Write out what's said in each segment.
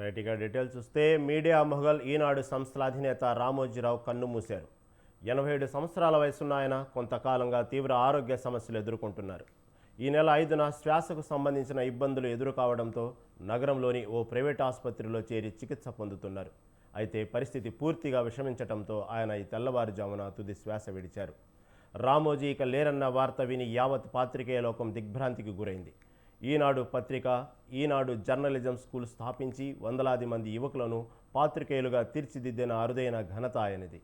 రైట్గా details చూస్తే media Mughal ఈనాడు సంస్థల అధినేత రామోజీరావు కన్నుమూశారు. 87 సంవత్సరాల వయసున్న ఆయన కొంతకాలంగా తీవ్ర ఆరోగ్య సమస్యలు ఎదుర్కొంటున్నారు. ఈ నెల 5న శ్వాసకు సంబంధించిన ఇబ్బందులు ఎదురుకావడంతో నగరంలోని ఓ ప్రైవేట్ ఆసుపత్రిలో చేరి చికిత్స పొందుతున్నారు. అయితే పరిస్థితి పూర్తిగా విషమించడంతో ఆయన ఈ తెల్లవారుజామున తుది శ్వాస విడిచారు. రామోజీ ఇక లేరన్న వార్త విని యావత్ పాత్రికేయ లోకం దిగ్భ్రాంతికి గురైంది. ఈనాడు పత్రిక, ఈనాడు జర్నలిజం స్కూల్ స్థాపించి వందలాది మంది యువకులను పాత్రికేయులుగా తీర్చిదిద్దిన అరుదైన ఘనత ఆయనది.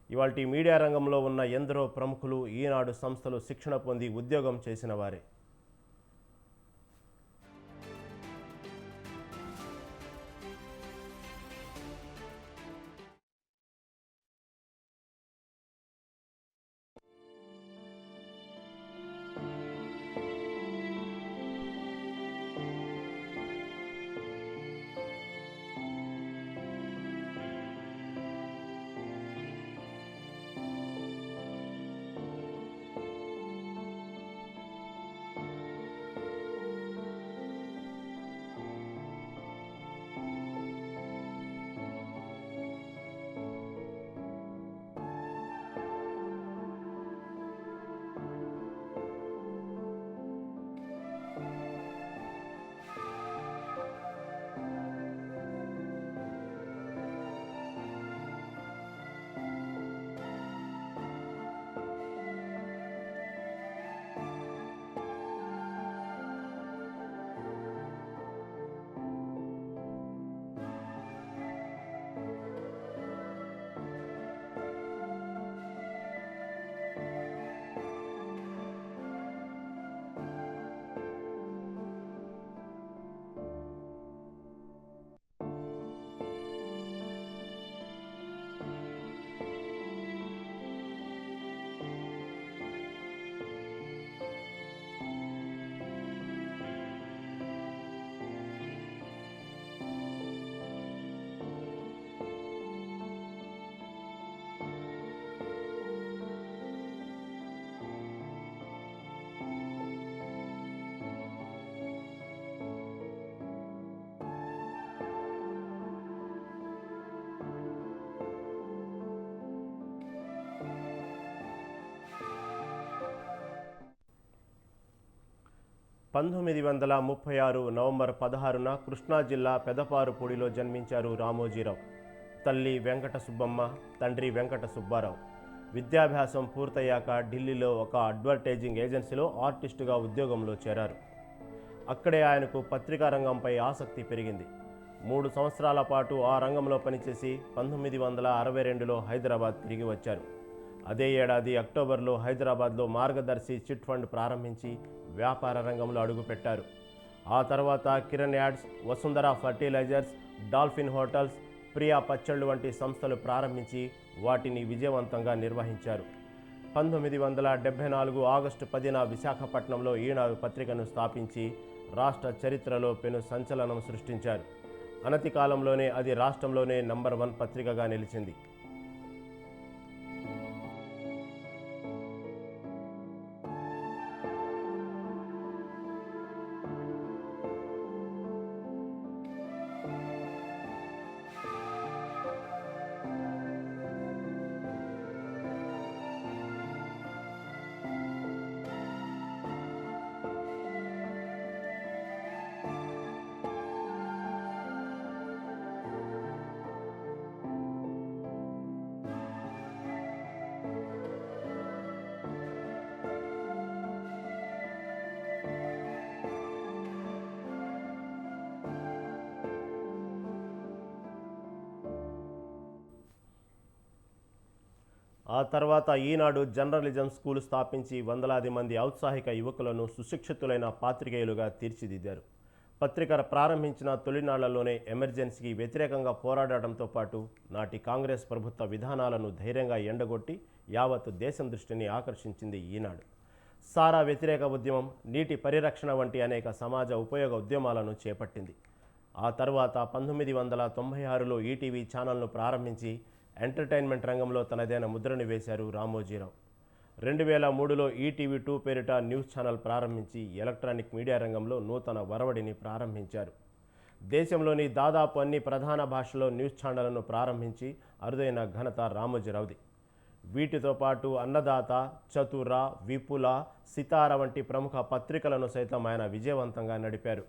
ఇవాల్టి మీడియా రంగంలో ఉన్న ఎందరో ప్రముఖులు ఈనాడు సంస్థలు శిక్షణ పొంది ఉద్యోగం చేసిన వారే. నవంబర్ 16న కృష్ణా జిల్లా పెదపారుపూడిలో జన్మించారు రామోజీరావు. తల్లి వెంకట సుబ్బమ్మ, తండ్రి వెంకట సుబ్బారావు. విద్యాభ్యాసం పూర్తయ్యాక ఢిల్లీలో ఒక అడ్వర్టైజింగ్ ఏజెన్సీలో ఆర్టిస్టుగా ఉద్యోగంలో చేరారు. అక్కడే ఆయనకు పత్రికా రంగంపై ఆసక్తి పెరిగింది. 3 సంవత్సరాల పాటు ఆ రంగంలో పనిచేసి 1962లో హైదరాబాద్ తిరిగి వచ్చారు. అదే ఏడాది అక్టోబర్లో హైదరాబాద్లో మార్గదర్శి చిట్ ఫండ్ ప్రారంభించి వ్యాపార రంగంలో అడుగుపెట్టారు. ఆ తర్వాత Kiran ads, Vasundhara fertilisers, Dolphin hotels, Priya పచ్చళ్ళు వంటి సంస్థలు ప్రారంభించి వాటిని విజయవంతంగా నిర్వహించారు. 1974 ఆగస్టు 10న విశాఖపట్నంలో ఈనాడు పత్రికను స్థాపించి రాష్ట్ర చరిత్రలో పెను సంచలనం సృష్టించారు. అనతి కాలంలోనే అది రాష్ట్రంలోనే నంబర్ 1 పత్రికగా నిలిచింది. ఆ తర్వాత ఈనాడు జర్నలిజం స్కూల్ స్థాపించి వందలాది మంది ఔత్సాహిక యువకులను సుశిక్షితులైన పాత్రికేయులుగా తీర్చిదిద్దారు. పత్రిక ప్రారంభించిన తొలినాళ్లలోనే ఎమర్జెన్సీకి వ్యతిరేకంగా పోరాడటంతో పాటు నాటి కాంగ్రెస్ ప్రభుత్వ విధానాలను ధైర్యంగా ఎండగొట్టి యావత్ దేశం దృష్టిని ఆకర్షించింది ఈనాడు. సారా వ్యతిరేక ఉద్యమం, నీటి పరిరక్షణ వంటి అనేక సమాజ ఉపయోగ ఉద్యమాలను చేపట్టింది. ఆ తర్వాత 1996లో ఈటీవీ ఛానల్ను ప్రారంభించి ఎంటర్టైన్మెంట్ రంగంలో తనదైన ముద్రను వేశారు రామోజీరావు. 2003లో ఈటీవీ2 పేరిట న్యూస్ ఛానల్ ప్రారంభించి ఎలక్ట్రానిక్ మీడియా రంగంలో నూతన వరవడిని ప్రారంభించారు. దేశంలోని దాదాపు అన్ని ప్రధాన భాషల్లో న్యూస్ ఛానళ్లను ప్రారంభించి అరుదైన ఘనత రామోజీరావుది. వీటితో పాటు అన్నదాత, చతుర, విపుల, సితార వంటి ప్రముఖ పత్రికలను సైతం ఆయన విజయవంతంగా నడిపారు.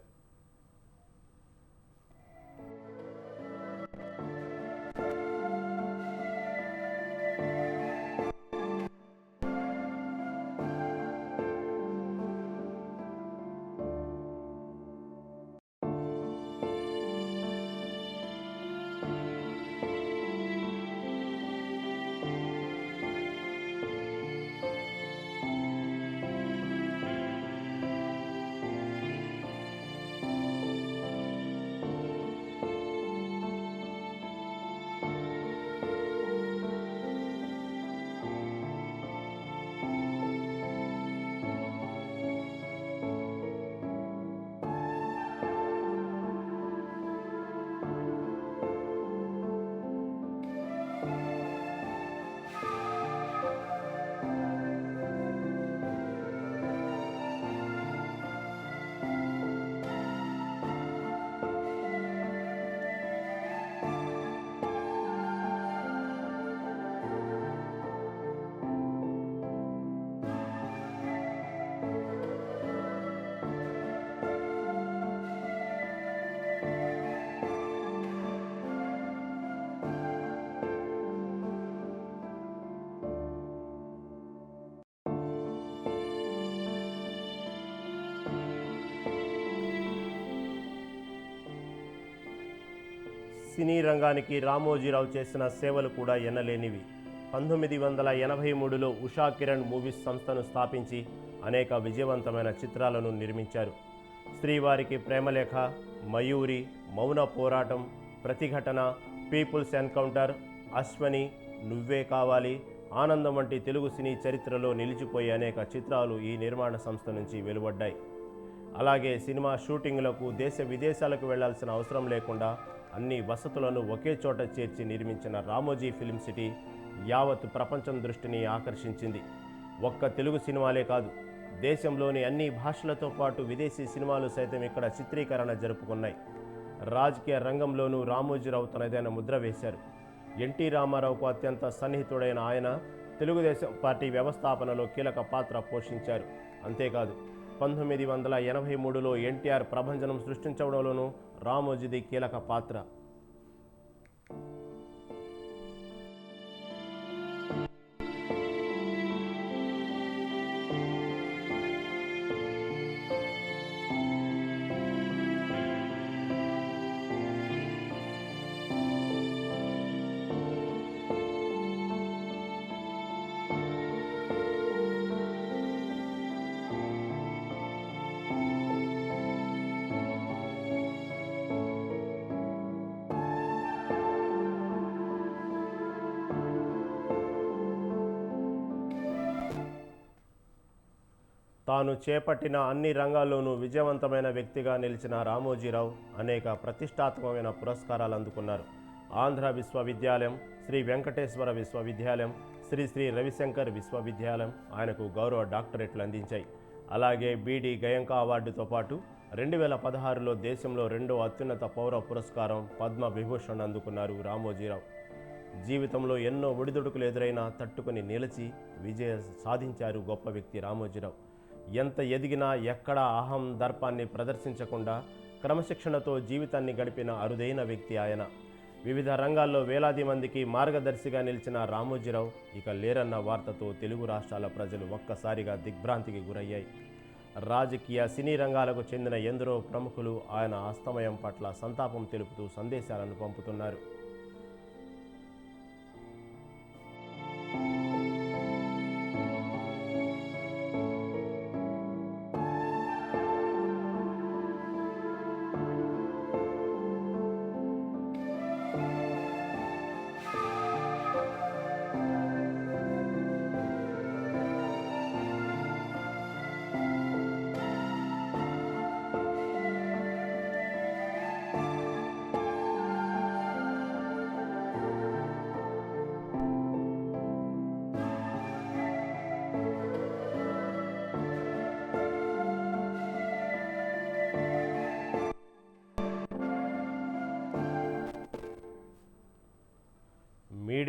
సినీ రంగానికి రామోజీరావు చేసిన సేవలు కూడా ఎన్నలేనివి. 1983లో ఉషా కిరణ్ మూవీస్ సంస్థను స్థాపించి అనేక విజయవంతమైన చిత్రాలను నిర్మించారు. శ్రీవారికి ప్రేమలేఖ, మయూరి, మౌన పోరాటం, ప్రతిఘటన, పీపుల్స్ ఎన్కౌంటర్, అశ్వని, నువ్వే కావాలి, ఆనందం వంటి తెలుగు సినీ చరిత్రలో నిలిచిపోయే అనేక చిత్రాలు ఈ నిర్మాణ సంస్థ నుంచి వెలువడ్డాయి. అలాగే సినిమా షూటింగ్లకు దేశ విదేశాలకు వెళ్లాల్సిన అవసరం లేకుండా అన్ని వసతులను ఒకే చోట చేర్చి నిర్మించిన రామోజీ ఫిల్మ్ సిటీ యావత్ ప్రపంచం దృష్టిని ఆకర్షించింది. ఒక్క తెలుగు సినిమాలే కాదు, దేశంలోని అన్ని భాషలతో పాటు విదేశీ సినిమాలు సైతం ఇక్కడ చిత్రీకరణ జరుపుకున్నాయి. రాజకీయ రంగంలోనూ రామోజీరావు తనదైన ముద్ర వేశారు. ఎన్టీ రామారావుకు అత్యంత సన్నిహితుడైన ఆయన తెలుగుదేశం పార్టీ వ్యవస్థాపనలో కీలక పాత్ర పోషించారు. అంతేకాదు 1983లో ఎన్టీఆర్ ప్రభంజనం సృష్టించడంలోనూ రామోజీది కీలక పాత్ర. తాను చేపట్టిన అన్ని రంగాల్లోనూ విజయవంతమైన వ్యక్తిగా నిలిచిన రామోజీరావు అనేక ప్రతిష్టాత్మకమైన పురస్కారాలు అందుకున్నారు. ఆంధ్ర విశ్వవిద్యాలయం, శ్రీ వెంకటేశ్వర విశ్వవిద్యాలయం, శ్రీ శ్రీ రవిశంకర్ విశ్వవిద్యాలయం ఆయనకు గౌరవ డాక్టరేట్లు అందించాయి. అలాగే బీడీ గయంకా అవార్డుతో పాటు 2016లో దేశంలో రెండో అత్యున్నత పౌర పురస్కారం పద్మ విభూషణ్ అందుకున్నారు రామోజీరావు. జీవితంలో ఎన్నో ఒడిదుడుకులు ఎదురైనా తట్టుకుని నిలిచి విజయ సాధించారు గొప్ప వ్యక్తి రామోజీరావు. ఎంత ఎదిగినా ఎక్కడా అహం దర్పాన్ని ప్రదర్శించకుండా క్రమశిక్షణతో జీవితాన్ని గడిపిన అరుదైన వ్యక్తి ఆయన. వివిధ రంగాల్లో వేలాది మందికి మార్గదర్శిగా నిలిచిన రామోజీరావు ఇక లేరన్న వార్తతో తెలుగు రాష్ట్రాల ప్రజలు ఒక్కసారిగా దిగ్భ్రాంతికి గురయ్యాయి. రాజకీయ, సినీ రంగాలకు చెందిన ఎందరో ప్రముఖులు ఆయన అస్తమయం పట్ల సంతాపం తెలుపుతూ సందేశాలను పంపుతున్నారు.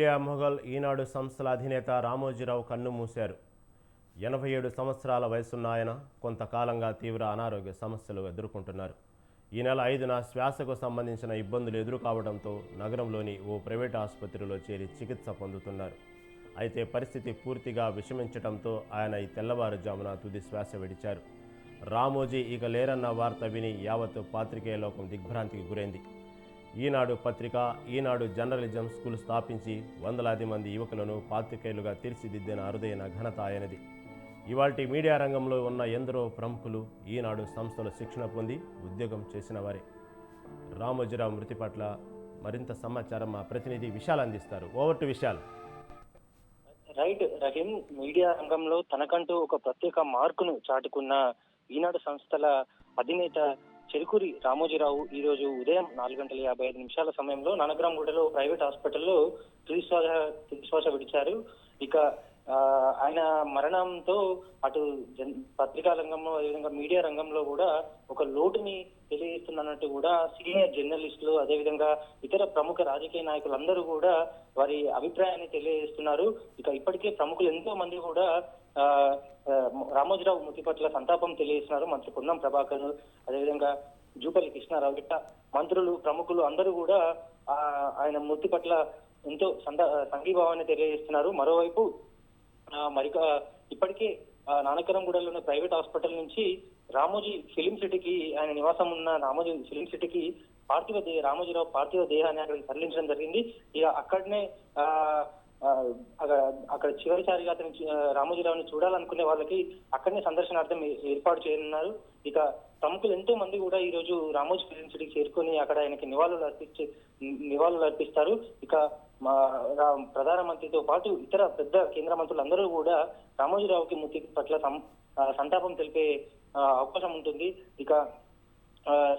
మీడియా మొఘల్ ఈనాడు సంస్థల అధినేత రామోజీరావు కన్నుమూశారు. 87 సంవత్సరాల వయసున్న ఆయన కొంతకాలంగా తీవ్ర అనారోగ్య సమస్యలు ఎదుర్కొంటున్నారు. ఈ నెల 5న శ్వాసకు సంబంధించిన ఇబ్బందులు ఎదురుకావడంతో నగరంలోని ఓ ప్రైవేట్ ఆసుపత్రిలో చేరి చికిత్స పొందుతున్నారు. అయితే పరిస్థితి పూర్తిగా విషమించడంతో ఆయన ఈ తెల్లవారుజామున తుది శ్వాస విడిచారు. రామోజీ ఇక లేరన్న వార్త విని యావత్ పాత్రికేయ లోకం దిగ్భ్రాంతికి గురైంది. ఈనాడు పత్రిక, ఈనాడు జర్నలిజం స్కూల్ స్థాపించి వందలాది మంది యువకులను పాత్రికేయులుగా తీర్చిదిద్దిన అరుదైన ఘనత ఆయనది. ఇవాల్టి మీడియా రంగంలో ఉన్న ఎందరో ప్రముఖులు ఈనాడు సంస్థలో శిక్షణ పొంది ఉద్యోగం చేసిన వారే. రామోజీరావు మృతి పట్ల మరింత సమాచారం మా ప్రతినిధి విశాల్ అందిస్తారు. Over to Vishal. Right Rahim, media రంగంలో తనకంటూ ఒక ప్రత్యేక మార్కును చాటుకున్న ఈనాడు సంస్థల అధినేత చెరుకూరి రామోజీరావు ఈ రోజు ఉదయం 4:55 సమయంలో నానక్రామ్గూడలో ప్రైవేట్ హాస్పిటల్లో తుదిశ్వాస విడిచారు. ఇక ఆయన మరణంతో అటు పత్రికా రంగంలో అదేవిధంగా మీడియా రంగంలో కూడా ఒక లోటుని తెలియజేస్తున్నట్టు కూడా సీనియర్ జర్నలిస్టులు అదేవిధంగా ఇతర ప్రముఖ రాజకీయ నాయకులందరూ కూడా వారి అభిప్రాయాన్ని తెలియజేస్తున్నారు. ఇక ఇప్పటికే ప్రముఖులు ఎంతో మంది కూడా రామోజీరావు మృతి పట్ల సంతాపం తెలియజేస్తున్నారు. మంత్రి పొన్నం ప్రభాకర్, అదేవిధంగా జూపల్లి కృష్ణారావు గిట్ట మంత్రులు, ప్రముఖులు అందరూ కూడా ఆయన మృతి పట్ల ఎంతో సంఘీభావాన్ని తెలియజేస్తున్నారు. మరోవైపు ఇప్పటికే నానక్రామ్గూడలోని ప్రైవేట్ హాస్పిటల్ నుంచి రామోజీ ఫిలిం సిటీకి, ఆయన నివాసం ఉన్న రామోజీ ఫిలిం సిటీకి రామోజీరావు పార్థివ దేహాన్ని అక్కడికి తరలించడం జరిగింది. ఇక అక్కడనే అక్కడ చివరిసారిగా అతని రామోజీరావుని చూడాలనుకునే వాళ్ళకి అక్కడనే సందర్శనార్థం ఏర్పాటు చేయనున్నారు. ఇక ప్రముఖులు ఎంతో మంది కూడా ఈ రోజు రామోజీ ఫిలిం సిటీకి చేరుకొని అక్కడ ఆయనకి నివాళులు అర్పిస్తారు. ఇక ప్రధానమంత్రితో పాటు ఇతర పెద్ద కేంద్ర మంత్రులందరూ కూడా రామోజీరావుకి మృతి పట్ల సంతాపం తెలిపే అవకాశం ఉంటుంది. ఇక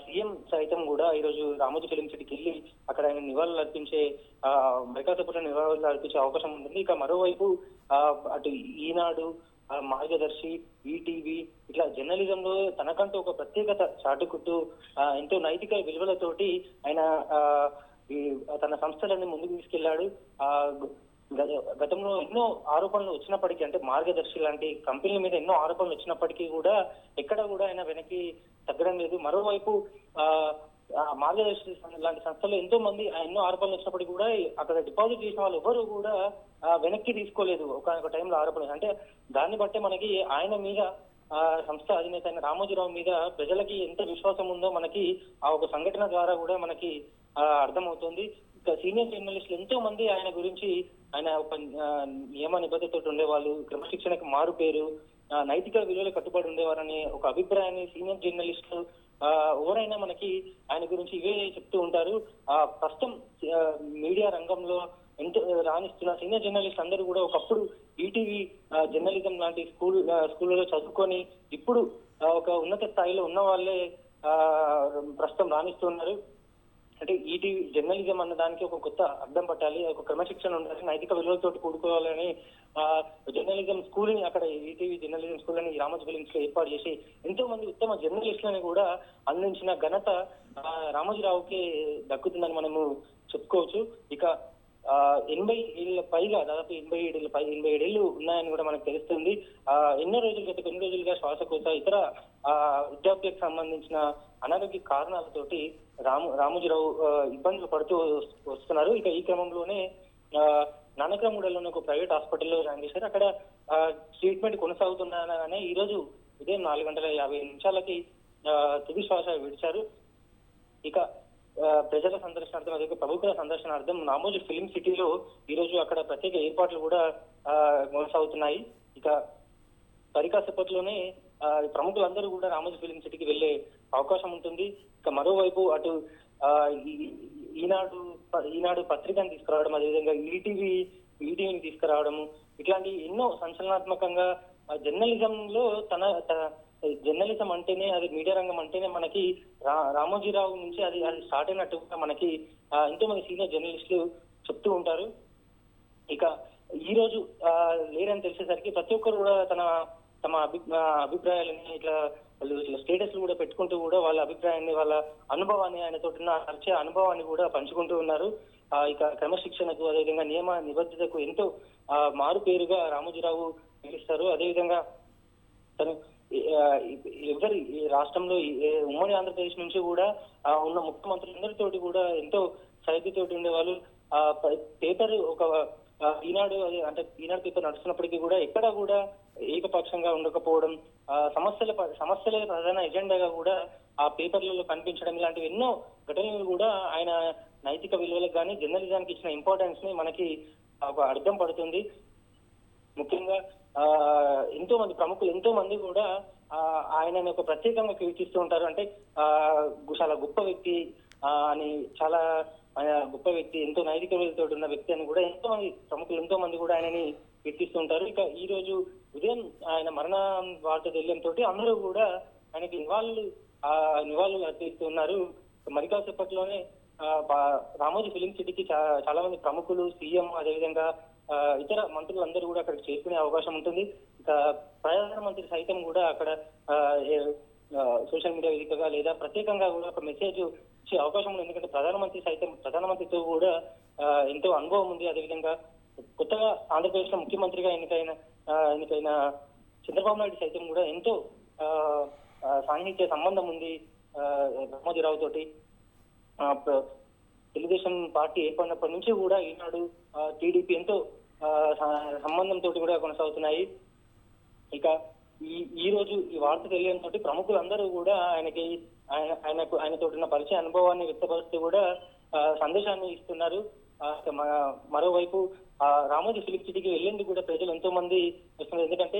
సీఎం సైతం కూడా ఈరోజు రామోజీ ఫిలిం సిటీకి వెళ్ళి అక్కడ ఆయన నివాళులు అర్పించే నివాళులు అర్పించే అవకాశం ఉంటుంది. ఇక మరోవైపు అటు ఈనాడు, మార్గదర్శి, ఈటీవీ ఇట్లా జర్నలిజంలో తనకంటూ ఒక ప్రత్యేకత చాటుకుంటూ ఎంతో నైతిక విలువలతోటి ఆయన తన సంస్థలన్నీ ముందుకు తీసుకెళ్లాడు. గతంలో ఎన్నో ఆరోపణలు వచ్చినప్పటికీ, అంటే మార్గదర్శి లాంటి కంపెనీల మీద ఎన్నో ఆరోపణలు వచ్చినప్పటికీ కూడా ఎక్కడ కూడా ఆయన వెనక్కి తగ్గడం లేదు. మరోవైపు మార్గదర్శి లాంటి సంస్థలు ఎంతో మంది ఎన్నో ఆరోపణలు వచ్చినప్పటికీ కూడా అక్కడ డిపాజిట్ చేసిన వాళ్ళు ఎవరు కూడా వెనక్కి తీసుకోలేదు. ఒక టైంలో ఆరోపణలు అంటే దాన్ని బట్టే మనకి ఆయన మీద సంస్థ అధినేత అయిన రామోజీరావు మీద ప్రజలకి ఎంత విశ్వాసం ఉందో మనకి ఆ ఒక సంఘటన ద్వారా కూడా మనకి అర్థమవుతుంది. ఇంకా సీనియర్ జర్నలిస్టులు ఎంతో మంది ఆయన గురించి, ఆయన ఒక నియమ నిబద్ధతతో ఉండేవాళ్ళు, క్రమశిక్షణకు మారు పేరు, నైతిక విలువలు కట్టుబడి ఉండేవారని ఒక అభిప్రాయాన్ని సీనియర్ జర్నలిస్టులు ఎవరైనా మనకి ఆయన గురించి ఇవే చెప్తూ ఉంటారు. ప్రస్తుతం మీడియా రంగంలో ఎంతో రాణిస్తున్న సీనియర్ జర్నలిస్ట్ అందరూ కూడా ఒకప్పుడు ఈటీవీ జర్నలిజం లాంటి స్కూళ్ళలో చదువుకొని ఇప్పుడు ఒక ఉన్నత స్థాయిలో ఉన్న వాళ్ళే ప్రస్తుతం రాణిస్తున్నారు. అంటే ఈటీవీ జర్నలిజం అన్న దానికి ఒక కొత్త అర్థం పట్టాలి, ఒక క్రమశిక్షణ ఉండాలి, నైతిక విలువలతో కూడుకోవాలని జర్నలిజం స్కూల్ ని, అక్కడ ఈటీవీ జర్నలిజం స్కూల్ అని రామోజీ ఫిలిమ్స్ లో ఏర్పాటు చేసి ఎంతో మంది ఉత్తమ జర్నలిస్టులని కూడా అందించిన ఘనత రామోజీరావుకి దక్కుతుందని మనము చెప్పుకోవచ్చు. ఇక 80 ఏళ్ళ పైగా, దాదాపు 87 ఏళ్ళు ఉన్నాయని కూడా మనకు తెలుస్తుంది. గత కొన్ని రోజులుగా శ్వాసకోశ ఇతర వృద్ధాప్యకు సంబంధించిన అనారోగ్య కారణాలతోటి రామోజీరావు ఇబ్బందులు పడుతూ వస్తున్నారు. ఇక ఈ క్రమంలోనే నానక్రామ్గూడలోని ఒక ప్రైవేట్ హాస్పిటల్లో జాయిన్ చేశారు. అక్కడ ట్రీట్మెంట్ కొనసాగుతున్నానే ఈ రోజు ఉదయం 4:50 తుది శ్వాస విడిచారు. ఇక ప్రజల సందర్శనార్థం, అదే ప్రముఖుల సందర్శనార్థం రామోజీ ఫిలిం సిటీలో ఈ రోజు అక్కడ ప్రత్యేక ఏర్పాట్లు కూడా కొనసాగుతున్నాయి. ఇక పరికాసేపట్లోనే ప్రముఖులందరూ కూడా రామోజీ ఫిలిం సిటీకి వెళ్లే అవకాశం ఉంటుంది. ఇక మరోవైపు అటు ఈనాడు పత్రికను తీసుకురావడం, అదేవిధంగా ఈటీవీని తీసుకురావడము, ఇట్లాంటి ఎన్నో సంచలనాత్మకంగా జర్నలిజంలో జర్నలిజం అంటేనే, అది మీడియా రంగం అంటేనే మనకి రామోజీరావు నుంచి అది స్టార్ట్ అయినట్టుగా మనకి ఎంతో మంది సీనియర్ జర్నలిస్టులు చెప్తూ ఉంటారు. ఇక ఈ రోజు లేరని తెలిసేసరికి ప్రతి ఒక్కరు కూడా తమ అభిప్రాయాలని ఇట్లా వాళ్ళు ఇట్లా స్టేటస్లు కూడా పెట్టుకుంటూ కూడా వాళ్ళ అభిప్రాయాన్ని, వాళ్ళ అనుభవాన్ని, ఆయనతో ఉన్న పరిచయ అనుభవాన్ని కూడా పంచుకుంటూ ఉన్నారు. ఇక క్రమశిక్షణకు, అదేవిధంగా నియమ నిబద్ధతకు ఎంతో మారు పేరుగా రామోజీరావు నిలుస్తారు. అదేవిధంగా తను ఎవరి ఈ రాష్ట్రంలో ఉమ్మడి ఆంధ్రప్రదేశ్ నుంచి కూడా ఉన్న ముఖ్యమంత్రులందరితోటి కూడా ఎంతో సైద్యతోటి ఉండేవాళ్ళు. పేపర్ ఒక ఈనాడు అంటే ఈనాడు పేపర్ నడుస్తున్నప్పటికీ కూడా ఎక్కడా కూడా ఏకపక్షంగా ఉండకపోవడం, సమస్యలే ప్రధాన ఎజెండాగా కూడా ఆ పేపర్లలో కనిపించడం, ఇలాంటివి ఎన్నో ఘటనలు కూడా ఆయన నైతిక విలువలకు కానీ జర్నలిజానికి ఇచ్చిన ఇంపార్టెన్స్ ని మనకి ఒక అర్థం పడుతుంది. ముఖ్యంగా ఎంతో మంది ప్రముఖులు ఎంతో మంది కూడా ఆయనని ఒక ప్రత్యేకంగా కీర్తిస్తూ ఉంటారు. అంటే చాలా గొప్ప వ్యక్తి అని, చాలా గొప్ప వ్యక్తి, ఎంతో నైతిక విలువలతో ఉన్న వ్యక్తి అని కూడా ఎంతో మంది ప్రముఖులు ఎంతో మంది కూడా ఆయనని కీర్తిస్తూ ఉంటారు. ఇక ఈ రోజు ఉదయం ఆయన మరణ వార్త తెలియడంతో అందరూ కూడా ఆయనకి నివాళులు అర్పిస్తున్నారు. మరి కాసేపట్లోనే రామోజీ ఫిలిం సిటీకి చాలా మంది ప్రముఖులు, సీఎం, అదేవిధంగా ఇతర మంత్రులు అందరూ కూడా అక్కడికి చేరుకునే అవకాశం ఉంటుంది. ఇక ప్రధానమంత్రి సైతం కూడా అక్కడ సోషల్ మీడియా వేదికగా లేదా ప్రత్యేకంగా కూడా ఒక మెసేజ్ ఇచ్చే అవకాశం ఉంది. ఎందుకంటే ప్రధానమంత్రితో కూడా ఎంతో అనుభవం ఉంది. అదేవిధంగా కొత్తగా ఆంధ్రప్రదేశ్ లో ముఖ్యమంత్రిగా ఎన్నికైన చంద్రబాబు నాయుడు సైతం కూడా ఎంతో సాన్నిహిత్య సంబంధం ఉంది రామోజీరావు తోటి. తెలుగుదేశం పార్టీ ఏర్పడినప్పటి నుంచి కూడా ఈనాడు, టీడీపీ ఎంతో సంబంధంతో కూడా కొనసాగుతున్నాయి. ఇక ఈ రోజు ఈ వార్త తెలియడంతో ప్రముఖులందరూ కూడా ఆయనతో ఉన్న పరిచయ అనుభవాన్ని వ్యక్తపరుస్తూ కూడా సందేశాన్ని ఇస్తున్నారు. మరోవైపు రామోజీ ఫిలిం సిటీకి వెళ్ళేందుకు కూడా ప్రజలు ఎంతో మంది వస్తున్నారు. ఎందుకంటే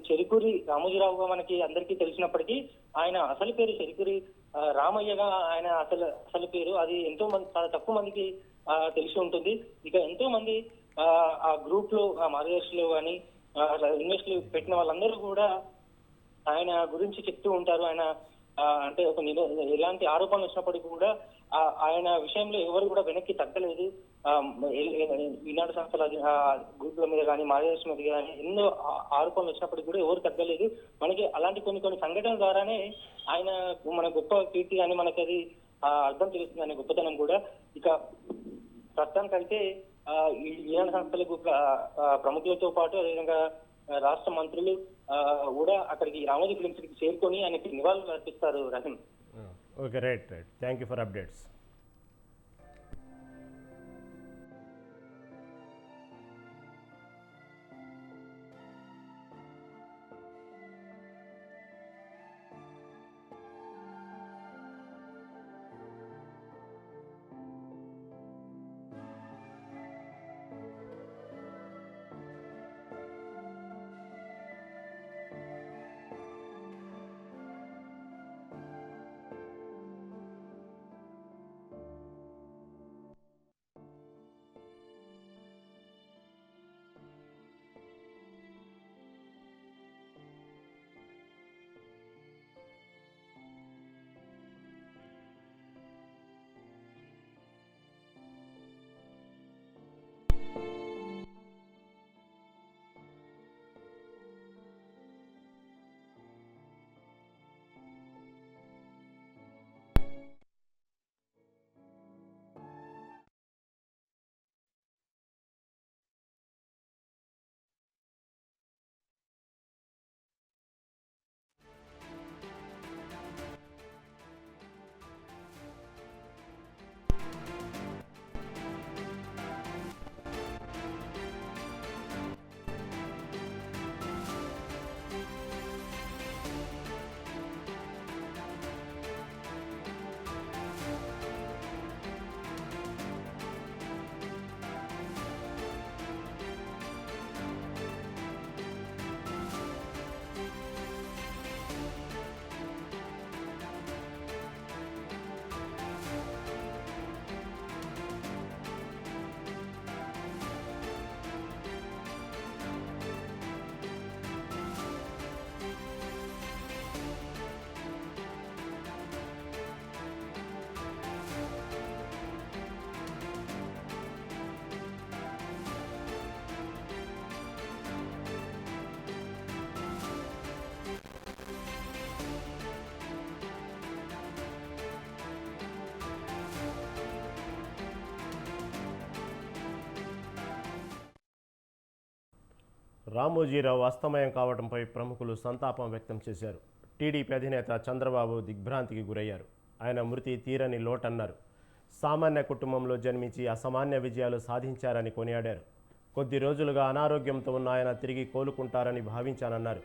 చెరుకూరి రామోజీరావుగా మనకి అందరికీ తెలిసినప్పటికీ ఆయన అసలు పేరు చెరుకూరి రామయ్యగా ఆయన అసలు పేరు. అది ఎంతో మంది, చాలా తక్కువ మందికి తెలిసి ఉంటుంది. ఇక ఎంతో మంది ఆ గ్రూప్ లో, ఆ మార్గదర్శిలో కానీ ఇన్వెస్ట్లు పెట్టిన వాళ్ళందరూ కూడా ఆయన గురించి చెప్తూ ఉంటారు. ఆయన అంటే ఎలాంటి ఆరోపణలు వచ్చినప్పటికీ కూడా ఆయన విషయంలో ఎవరు కూడా వెనక్కి తగ్గలేదు. ఈనాడు సంస్థల గ్రూపుల మీద కానీ, మార్గదర్శి మీద కానీ ఎన్నో ఆరోపణలు వచ్చినప్పటికీ కూడా ఎవరు తగ్గలేదు. మనకి అలాంటి కొన్ని సంఘటనల ద్వారానే ఆయన మన గొప్ప కీర్తి అని మనకి అది అర్థం తెలుస్తుంది, అనే గొప్పతనం కూడా. ఇక ప్రస్తుతానికైతే ఈనాడు సంస్థల గ్రూపుల ప్రముఖులతో పాటు అదేవిధంగా రాష్ట్ర మంత్రులు కూడా అక్కడికి రామోజీ ఫిలిం సిటీకి చేరుకొని ఆయనకి నివాళులు అర్పిస్తారు. Rahim. Okay, right. Thank you for updates. Ramoji Rao అస్తమయం కావడంపై ప్రముఖులు సంతాపం వ్యక్తం చేశారు. టీడీపీ అధినేత చంద్రబాబు దిగ్భ్రాంతికి గురయ్యారు. ఆయన మృతి తీరని లోటన్నారు. సామాన్య కుటుంబంలో జన్మించి అసామాన్య విజయాలు సాధించారని కొనియాడారు. కొద్ది రోజులుగా అనారోగ్యంతో ఉన్న ఆయన తిరిగి కోలుకుంటారని భావించానన్నారు.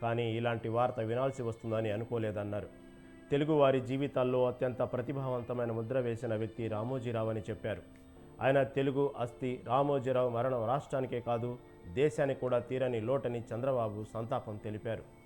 కానీ ఇలాంటి వార్త వినాల్సి వస్తుందని అనుకోలేదన్నారు. తెలుగువారి జీవితాల్లో అత్యంత ప్రతిభావంతమైన ముద్ర వేసిన వ్యక్తి రామోజీరావు అని చెప్పారు. ఆయన తెలుగు అస్థి రామోజీరావు మరణం రాష్ట్రానికే కాదు దేశానికి కూడా తీరని లోటని చంద్రబాబు సంతాపం తెలిపారు.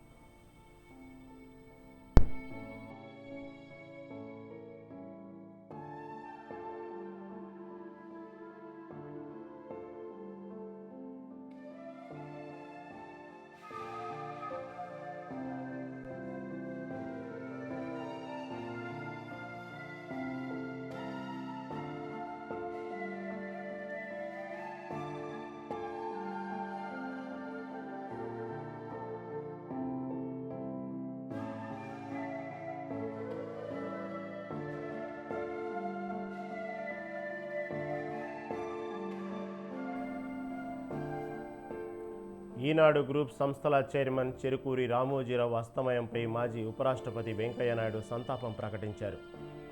ఈనాడు గ్రూప్ సంస్థల చైర్మన్ చెరుకూరి రామోజీరావు అస్తమయంపై మాజీ ఉపరాష్ట్రపతి వెంకయ్యనాయుడు సంతాపం ప్రకటించారు.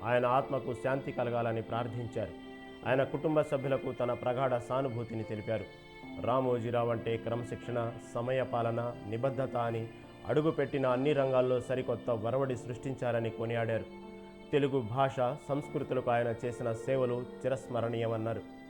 ఆయన ఆత్మకు శాంతి కలగాలని ప్రార్థించారు. ఆయన కుటుంబ సభ్యులకు తన ప్రగాఢ సానుభూతిని తెలిపారు. రామోజీరావు అంటే క్రమశిక్షణ, సమయపాలన, నిబద్ధత అని అడుగుపెట్టిన అన్ని రంగాల్లో సరికొత్త వరవడి సృష్టించారని కొనియాడారు. తెలుగు భాష, సంస్కృతులకు ఆయన చేసిన సేవలు చిరస్మరణీయమన్నారు.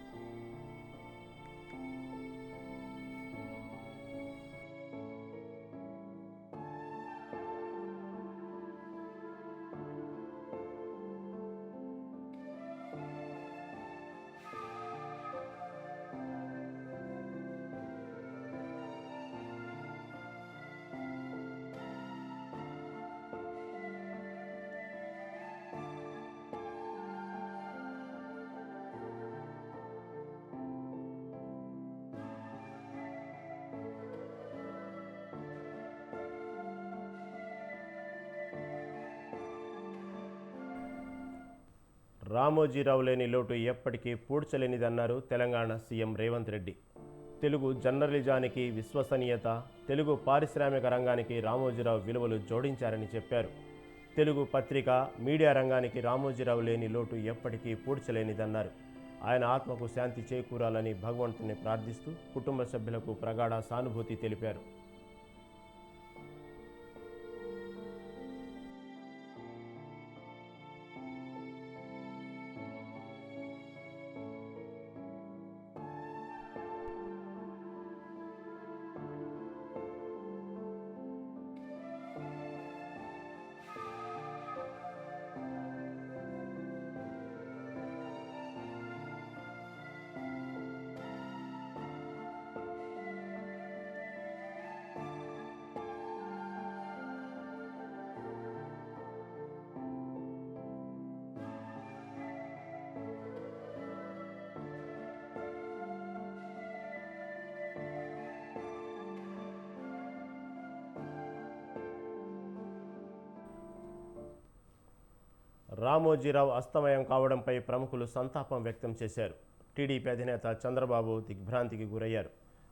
రామోజీరావు లేని లోటు ఎప్పటికీ పూడ్చలేనిదన్నారు తెలంగాణ సీఎం రేవంత్ రెడ్డి. తెలుగు జర్నలిజానికి విశ్వసనీయత, తెలుగు పారిశ్రామిక రంగానికి రామోజీరావు విలువలు జోడించారని చెప్పారు. తెలుగు పత్రిక, మీడియా రంగానికి రామోజీరావు లేని లోటు ఎప్పటికీ పూడ్చలేనిదన్నారు. ఆయన ఆత్మకు శాంతి చేకూరాలని భగవంతుని ప్రార్థిస్తూ కుటుంబ సభ్యులకు ప్రగాఢ సానుభూతి తెలిపారు. రామోజీరావు అస్తమయం కావడంపై ప్రముఖులు సంతాపం వ్యక్తం చేశారు. టీడీపీ అధినేత చంద్రబాబు దిగ్భ్రాంతికి గురయ్యారు.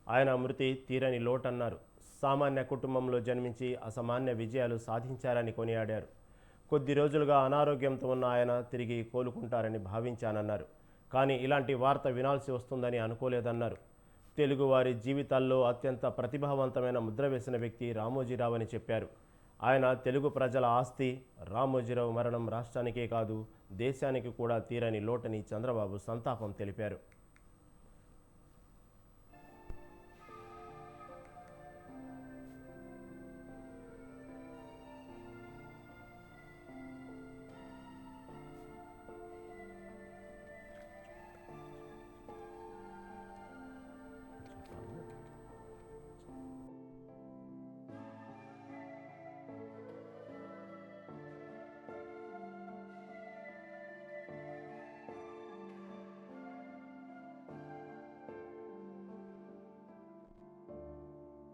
ఆయన మృతి తీరని లోటన్నారు. సామాన్య కుటుంబంలో జన్మించి అసామాన్య విజయాలు సాధించారని కొనియాడారు. కొద్ది రోజులుగా అనారోగ్యంతో ఉన్న ఆయన తిరిగి కోలుకుంటారని భావించానన్నారు. కానీ ఇలాంటి వార్త వినాల్సి వస్తుందని అనుకోలేదన్నారు. తెలుగువారి జీవితాల్లో అత్యంత ప్రతిభావంతమైన ముద్ర వేసిన వ్యక్తి రామోజీరావు అని చెప్పారు. ఆయన తెలుగు ప్రజల ఆస్తి. రామోజీరావు మరణం రాష్ట్రానికే కాదు దేశానికి కూడా తీరని లోటని చంద్రబాబు సంతాపం తెలిపారు.